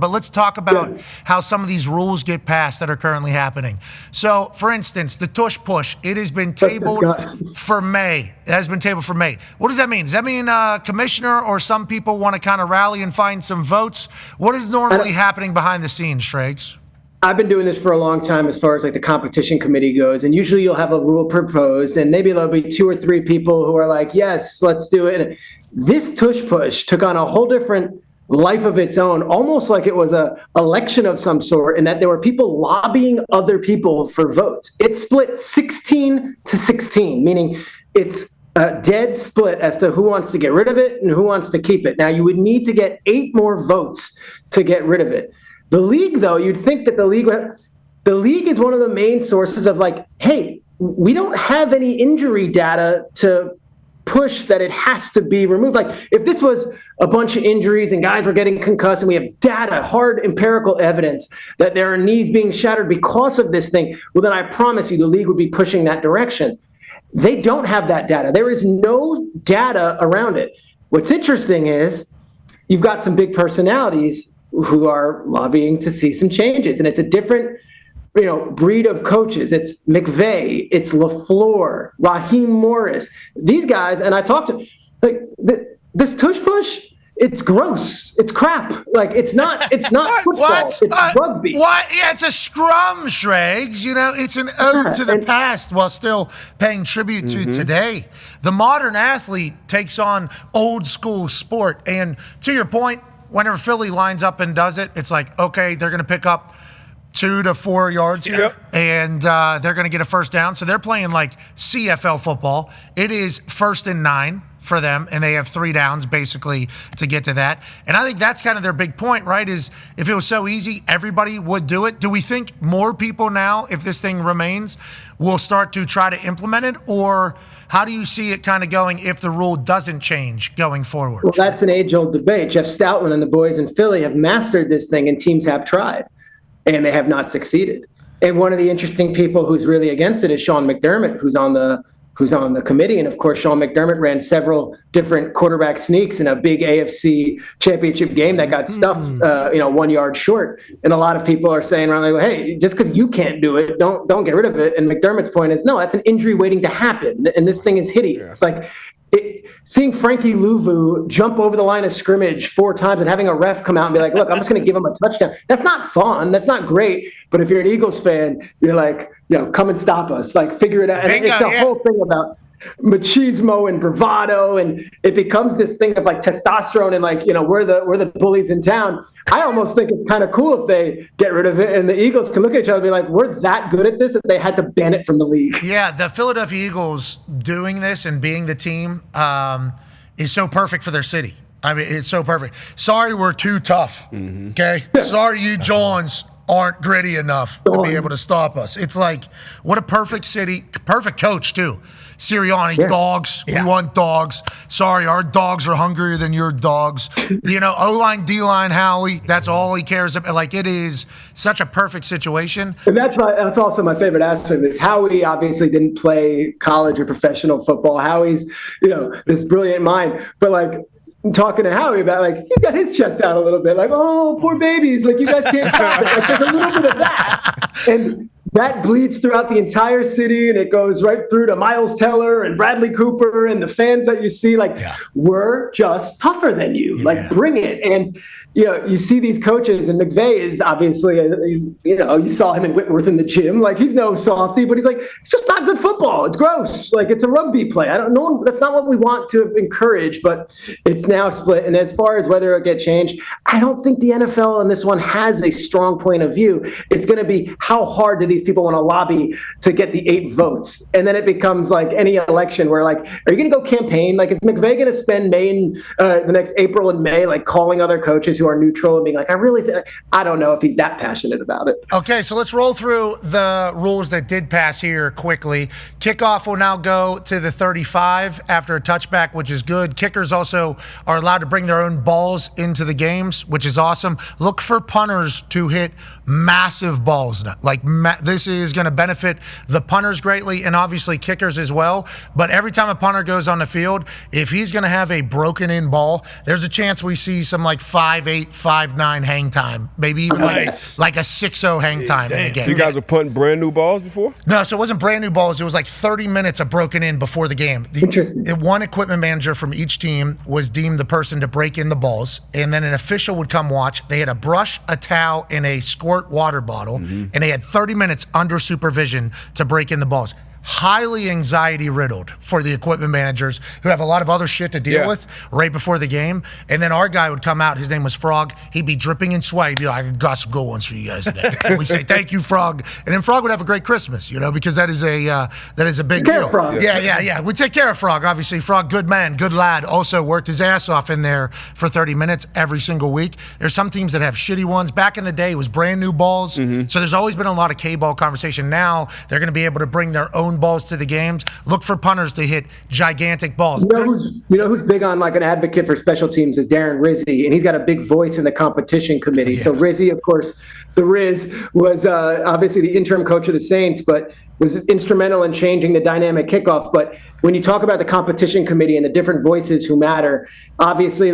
But let's talk about how some of these rules get passed that are currently happening. So, for instance, the tush push, it has been tabled for May. It has been tabled for May. What does that mean? Does that mean commissioner or some people want to kind of rally and find some votes? What is normally happening behind the scenes, Schrags? I've been doing this for a long time as far as like the competition committee goes. And usually you'll have a rule proposed and maybe there'll be 2 or 3 people who are like, yes, let's do it. And this tush push took on a whole different life of its own, almost like it was a election of some sort, in that there were people lobbying other people for votes. It split 16-16, meaning it's a dead split as to who wants to get rid of it and who wants to keep it. Now, you would need to get 8 more votes to get rid of it. The league, though, you'd think that the league is one of the main sources of like, hey, we don't have any injury data to push that it has to be removed. Like if this was a bunch of injuries and guys were getting concussed and we have data, hard empirical evidence that there are knees being shattered because of this thing, well, then I promise you the league would be pushing that direction. They don't have that data. There is no data around it. What's interesting is you've got some big personalities who are lobbying to see some changes, and it's a different breed of coaches. It's McVay, it's LaFleur, Raheem Morris. These guys, and I talked to, like, this tush push, it's gross. It's crap. Like, it's not football. It's rugby. What? Yeah, it's a scrum, Schrags. It's an ode to the past while still paying tribute to today. The modern athlete takes on old school sport. And to your point, whenever Philly lines up and does it, it's like, okay, they're going to pick up 2 to 4 yards here, and they're going to get a first down. So they're playing like CFL football. It is 1st and 9 for them, and they have 3 downs basically to get to that. And I think that's kind of their big point, right, is if it was so easy, everybody would do it. Do we think more people now, if this thing remains, will start to try to implement it, or how do you see it kind of going if the rule doesn't change going forward? Well, that's an age-old debate. Jeff Stoutland and the boys in Philly have mastered this thing, and teams have tried, and they have not succeeded. And one of the interesting people who's really against it is Sean McDermott, who's on the committee. And of course, Sean McDermott ran several different quarterback sneaks in a big AFC championship game that got stuffed, 1 yard short. And a lot of people are saying around, like, well, hey, just because you can't do it, don't get rid of it. And McDermott's point is, no, that's an injury waiting to happen. And this thing is hideous. Yeah. Like, seeing Frankie Louvu jump over the line of scrimmage 4 times and having a ref come out and be like, look, I'm just going to give him a touchdown. That's not fun. That's not great. But if you're an Eagles fan, you're like, come and stop us. Like, figure it out. And it's the whole thing about machismo and bravado, and it becomes this thing of like testosterone and like, we're the bullies in town. I almost think it's kind of cool if they get rid of it and the Eagles can look at each other and be like, we're that good at this that they had to ban it from the league. Yeah, the Philadelphia Eagles doing this and being the team is so perfect for their city. I mean, it's so perfect. Sorry, we're too tough. Okay? Sorry, you Johns aren't gritty enough to be able to stop us. It's like, what a perfect city, perfect coach too. Sirianni, dogs. Yeah. We want dogs. Sorry, our dogs are hungrier than your dogs. O-line, D-line, Howie, that's all he cares about. Like, it is such a perfect situation. And that's also my favorite aspect of this. Howie obviously didn't play college or professional football. Howie's, this brilliant mind. But, like, I'm talking to Howie about, like, he's got his chest out a little bit. Like, oh, poor babies. Like, you guys can't stop it. Like, there's a little bit of that. And that bleeds throughout the entire city, and it goes right through to Miles Teller and Bradley Cooper and the fans that you see. Like, we're just tougher than you. Yeah. Like, bring it. And, you see these coaches, and McVay is obviously, you saw him in Whitworth in the gym. Like, he's no softy, but he's like, it's just not good football. It's gross. Like, it's a rugby play. I don't know. That's not what we want to encourage, but it's now split. And as far as whether it'll get changed, I don't think the NFL on this one has a strong point of view. It's going to be, how hard do these people want to lobby to get the 8 votes? And then it becomes like any election where, like, are you going to go campaign? Like, is McVay going to spend the next April and May, like, calling other coaches who are neutral and being like, I don't know if he's that passionate about it. Okay, so let's roll through the rules that did pass here quickly. Kickoff will now go to the 35 after a touchback, which is good. Kickers also are allowed to bring their own balls into the games, which is awesome. Look for punters to hit massive balls. Like, this is going to benefit the punters greatly and obviously kickers as well. But every time a punter goes on the field, if he's going to have a broken in ball, there's a chance we see some like 5 5'8", 5'9" hang time, maybe even like a 6-0 hang time in the game. You guys were punting brand new balls before? No, so it wasn't brand new balls. It was like 30 minutes of broken in before the game. One equipment manager from each team was deemed the person to break in the balls, and then an official would come watch. They had a brush, a towel, and a squirt water bottle, and they had 30 minutes under supervision to break in the balls. Highly anxiety riddled for the equipment managers who have a lot of other shit to deal with right before the game. And then our guy would come out. His name was Frog. He'd be dripping in sweat. He'd be like, I got some good ones for you guys today. And we say, thank you, Frog. And then Frog would have a great Christmas, because that is a big deal. Frog. Yeah. We take care of Frog. Obviously, Frog, good man, good lad. Also worked his ass off in there for 30 minutes every single week. There's some teams that have shitty ones. Back in the day, it was brand new balls. So there's always been a lot of K-ball conversation. Now they're going to be able to bring their own balls to the games. Look for punters to hit gigantic balls. You know who's big on like an advocate for special teams is Darren Rizzi, and he's got a big voice in the competition committee. So Rizzi, of course, the Riz was obviously the interim coach of the Saints, but was instrumental in changing the dynamic kickoff. But when you talk about the competition committee and the different voices who matter, obviously,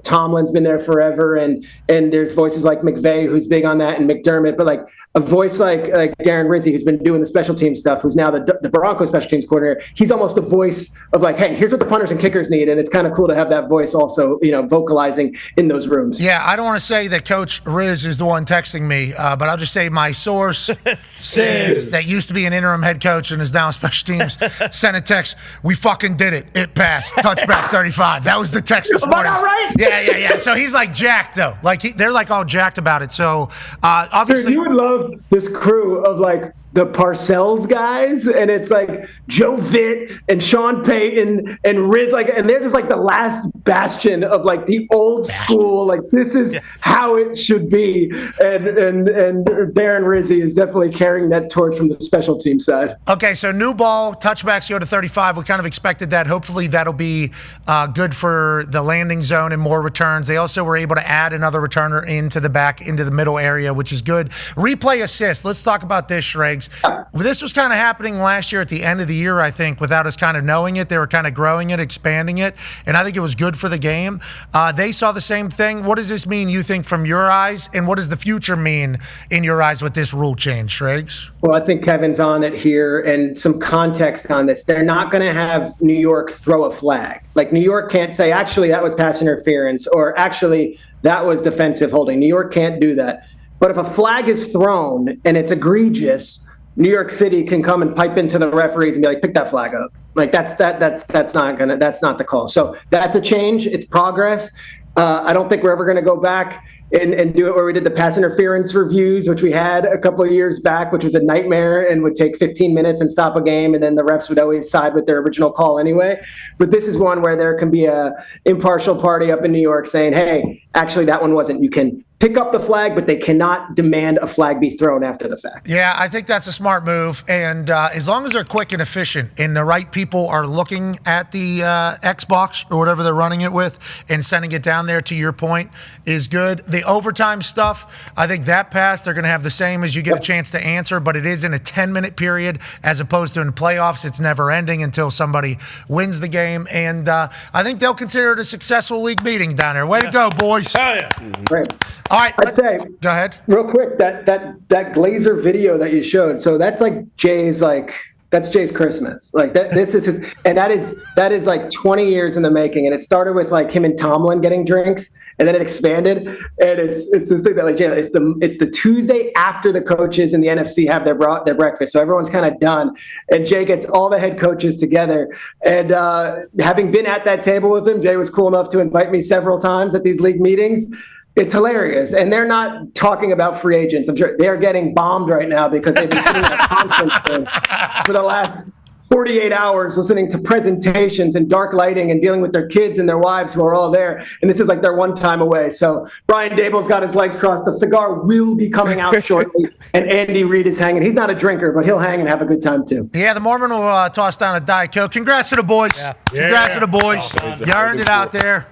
Tomlin's been there forever, and there's voices like McVay who's big on that, and McDermott, but like a voice like Darren Rizzi, who's been doing the special team stuff, who's now the Broncos special teams coordinator. He's almost the voice of like, hey, here's what the punters and kickers need, and it's kind of cool to have that voice also, vocalizing in those rooms. Yeah, I don't want to say that Coach Riz is the one texting me, but I'll just say my source says that used to be an interim head coach and is now special teams sent a text. We fucking did it. It passed. Touchback 35. That was the text this morning. Right? Yeah. So he's like jacked though. They're like all jacked about it. So obviously, you would love this crew of like the Parcells guys, and it's like Joe Vitt and Sean Payton and Riz, and they're just like the last bastion of like the old school, like this is how it should be. And Darren Rizzi is definitely carrying that torch from the special team side. Okay, so new ball, touchbacks go to 35. We kind of expected that. Hopefully that'll be good for the landing zone and more returns. They also were able to add another returner into the middle area, which is good. Replay assist. Let's talk about this, Shregs. This was kind of happening last year at the end of the year, I think, without us kind of knowing it. They were kind of growing it, expanding it, and I think it was good for the game. They saw the same thing. What does this mean, you think, from your eyes, and what does the future mean in your eyes with this rule change, Shregs? Well, I think Kevin's on it here, and some context on this. They're not going to have New York throw a flag. Like, New York can't say, actually, that was pass interference, or actually, that was defensive holding. Not York can't do that. But if a flag is thrown and it's egregious, New York City can come and pipe into the referees and be like, pick that flag up. Like that's not the call. So that's a change. It's progress. I don't think we're ever going to go back and do it where we did the pass interference reviews, which we had a couple of years back, which was a nightmare and would take 15 minutes and stop a game. And then the refs would always side with their original call anyway. But this is one where there can be a impartial party up in New York saying, hey, actually that one wasn't. You can pick up the flag, but they cannot demand a flag be thrown after the fact. Yeah, I think that's a smart move. And as long as they're quick and efficient and the right people are looking at the Xbox or whatever they're running it with and sending it down there, to your point, is good. The overtime stuff, I think that pass, they're going to have the same as you get a chance to answer, but it is in a 10-minute period as opposed to in playoffs. It's never ending until somebody wins the game. And I think they'll consider it a successful league meeting down there. Way to go, boys. Hell yeah. Great. All right. I'd say, go ahead. Real quick, that Glazer video that you showed, so that's like that's Jay's Christmas. Like this is his, and that is like 20 years in the making. And it started with like him and Tomlin getting drinks, and then it expanded. And it's the thing that like Jay, it's the Tuesday after the coaches in the NFC have their breakfast, so everyone's kind of done. And Jay gets all the head coaches together. And having been at that table with him, Jay was cool enough to invite me several times at these league meetings. It's hilarious. And they're not talking about free agents. I'm sure they're getting bombed right now because they've been sitting at conference for the last 48 hours listening to presentations and dark lighting and dealing with their kids and their wives who are all there. And this is like their one time away. So Brian Dable's got his legs crossed. The cigar will be coming out shortly. And Andy Reid is hanging. He's not a drinker, but he'll hang and have a good time too. Yeah, the Mormon will toss down a Diet Coke. Congrats to the boys. Yeah. Congrats to the boys. You earned it out there.